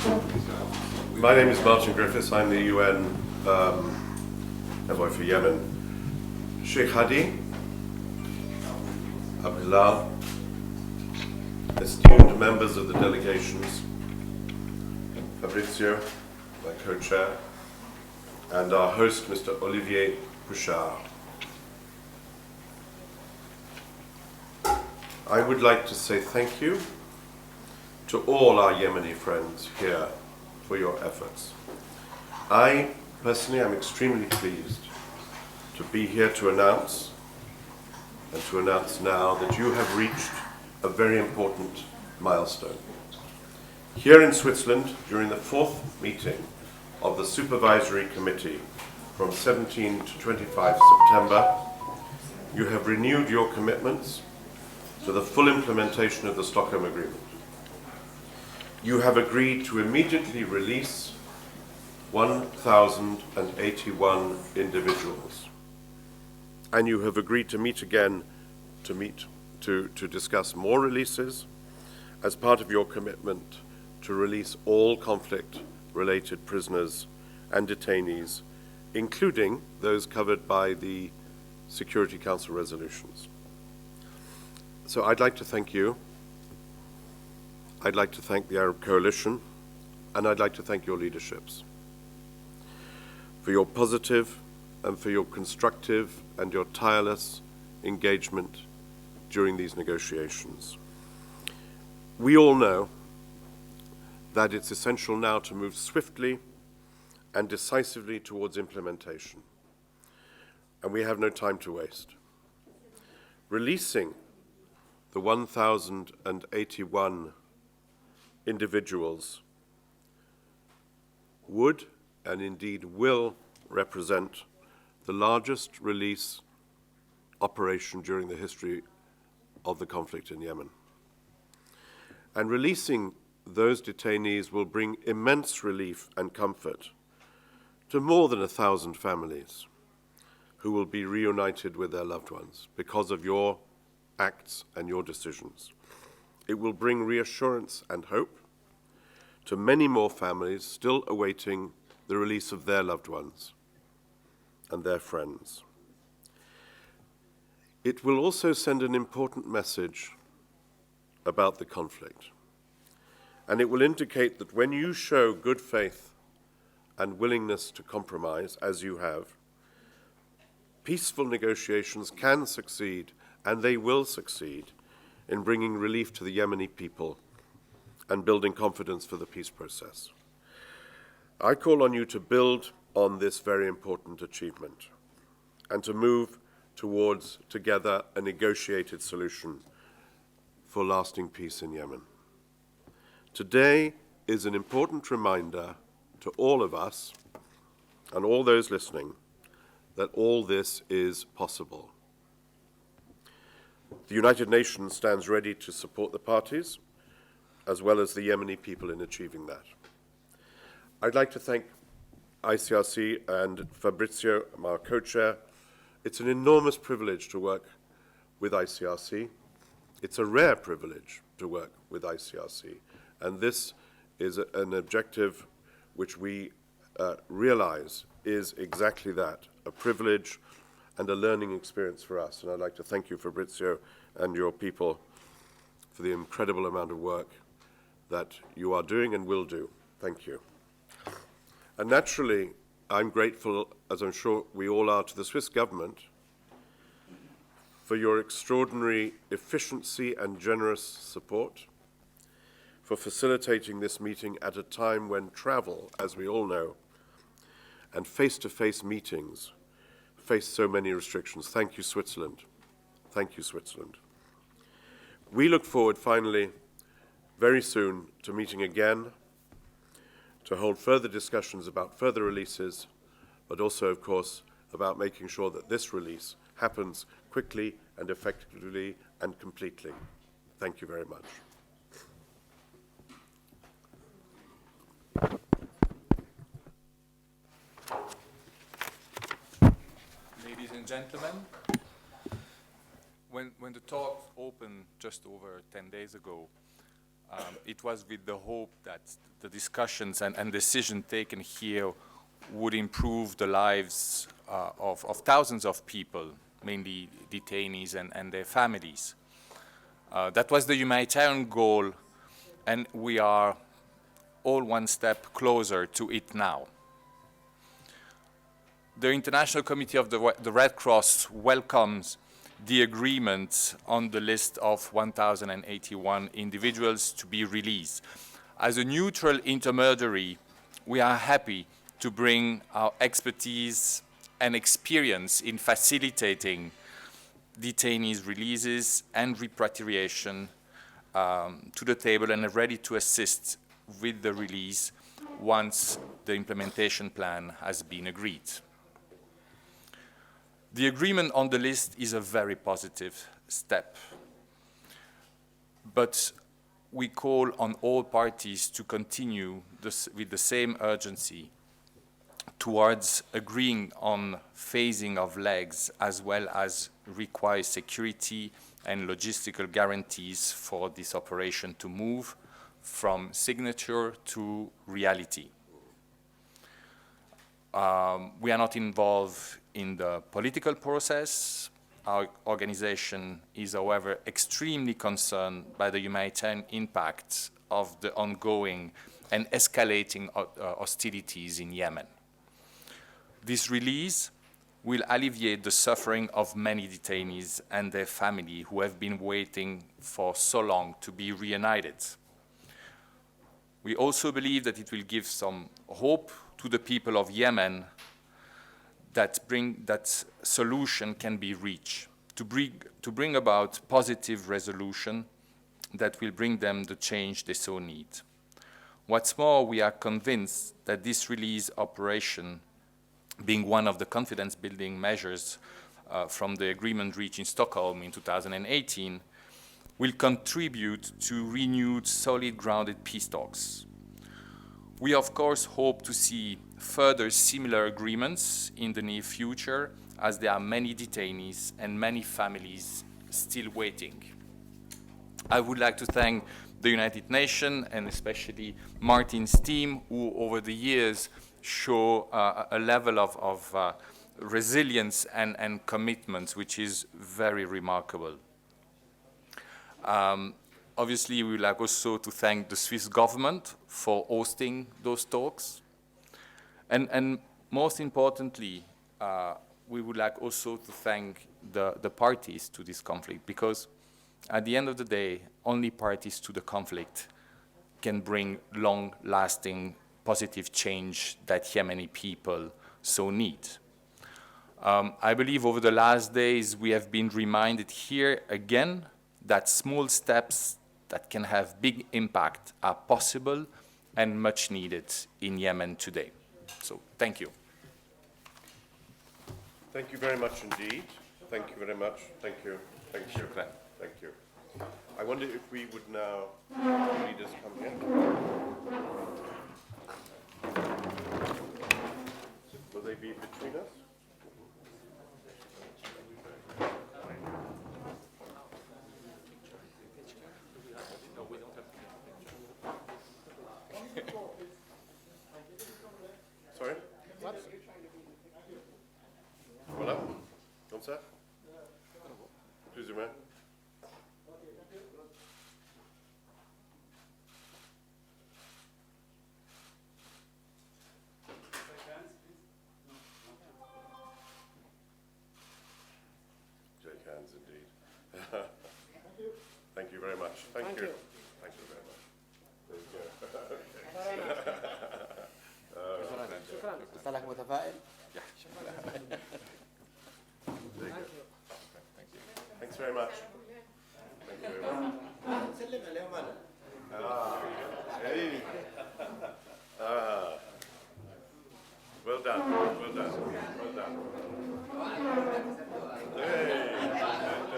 My name is Martin Griffiths. I'm the UN Envoy for Yemen. Sheikh Hadi, Abdullah, esteemed members of the delegations, Fabrizio, my co-chair, and our host, Mr. Olivier Bouchard. I would like to say thank you to all our Yemeni friends here for your efforts. I personally am extremely pleased to be here to announce now that you have reached a very important milestone. Here in Switzerland, during the fourth meeting of the Supervisory Committee from 17 to 25 September, you have renewed your commitments to the full implementation of the Stockholm Agreement. You have agreed to immediately release 1,081 individuals. And you have agreed to meet again to discuss more releases as part of your commitment to release all conflict-related prisoners and detainees, including those covered by the Security Council resolutions. So I'd like to thank you. I'd like to thank the Arab Coalition, and I'd like to thank your leaderships for your positive and for your constructive and your tireless engagement during these negotiations. We all know that it's essential now to move swiftly and decisively towards implementation, and we have no time to waste. Releasing the 1,081 individuals would and indeed will represent the largest release operation during the history of the conflict in Yemen. And releasing those detainees will bring immense relief and comfort to more than 1,000 families who will be reunited with their loved ones because of your acts and your decisions. It will bring reassurance and hope to many more families still awaiting the release of their loved ones and their friends. It will also send an important message about the conflict, and it will indicate that when you show good faith and willingness to compromise, as you have, peaceful negotiations can succeed, and they will succeed, in bringing relief to the Yemeni people and building confidence for the peace process. I call on you to build on this very important achievement and to move towards, together, a negotiated solution for lasting peace in Yemen. Today is an important reminder to all of us and all those listening that all this is possible. The United Nations stands ready to support the parties, as well as the Yemeni people in achieving that. I'd like to thank ICRC and Fabrizio, our co-chair. It's an enormous privilege to work with ICRC. It's a rare privilege to work with ICRC. And this is an objective which we realize is exactly that, a privilege and a learning experience for us. And I'd like to thank you, Fabrizio, and your people for the incredible amount of work that you are doing and will do. Thank you. And naturally, I'm grateful, as I'm sure we all are, to the Swiss government for your extraordinary efficiency and generous support, for facilitating this meeting at a time when travel, as we all know, and face-to-face meetings face so many restrictions. Thank you, Switzerland. Thank you, Switzerland. We look forward, finally, very soon to meeting again, to hold further discussions about further releases, but also, of course, about making sure that this release happens quickly and effectively and completely. Thank you very much. Ladies and gentlemen, when the talks opened just over 10 days ago, It was with the hope that the discussions and decision taken here would improve the lives of thousands of people, mainly detainees and their families. That was the humanitarian goal, and we are all one step closer to it now. The International Committee of the Red Cross welcomes the agreement on the list of 1,081 individuals to be released. As a neutral intermediary, we are happy to bring our expertise and experience in facilitating detainees' releases and repatriation to the table, and are ready to assist with the release once the implementation plan has been agreed. The agreement on the list is a very positive step, but we call on all parties to continue with the same urgency towards agreeing on phasing of legs, as well as require security and logistical guarantees for this operation to move from signature to reality. We are not involved in the political process. Our organization is, however, extremely concerned by the humanitarian impact of the ongoing and escalating hostilities in Yemen. This release will alleviate the suffering of many detainees and their family who have been waiting for so long to be reunited. We also believe that it will give some hope to the people of Yemen that solution can be reached, to bring about positive resolution that will bring them the change they so need. What's more, we are convinced that this release operation, being one of the confidence-building measures from the agreement reached in Stockholm in 2018, will contribute to renewed, solid, grounded peace talks. We, of course, hope to see further similar agreements in the near future, as there are many detainees and many families still waiting. I would like to thank the United Nations and especially Martin's team, who over the years show a level of resilience and commitment which is very remarkable. Obviously, we would like also to thank the Swiss government for hosting those talks. And most importantly, we would like also to thank the parties to this conflict, because at the end of the day, only parties to the conflict can bring long-lasting positive change that Yemeni people so need. I believe over the last days we have been reminded here again that small steps that can have big impact are possible and much needed in Yemen today. So thank you. Thank you very much indeed. Thank you very much. Thank you. Thank you. Thank you. I wonder if we would now, the leaders come here. Will they be between us? Sorry? What? Voilà. Comme ça? Plus ou moins. Shake hands indeed. Thank you very much. Thank you. Thank you very much. There you go. شكرا مصطلح متفائل. There you go. Thanks very much. Thank you very much. سلم عليهم انا. Hey. Well done. Well done. Well done. Hey.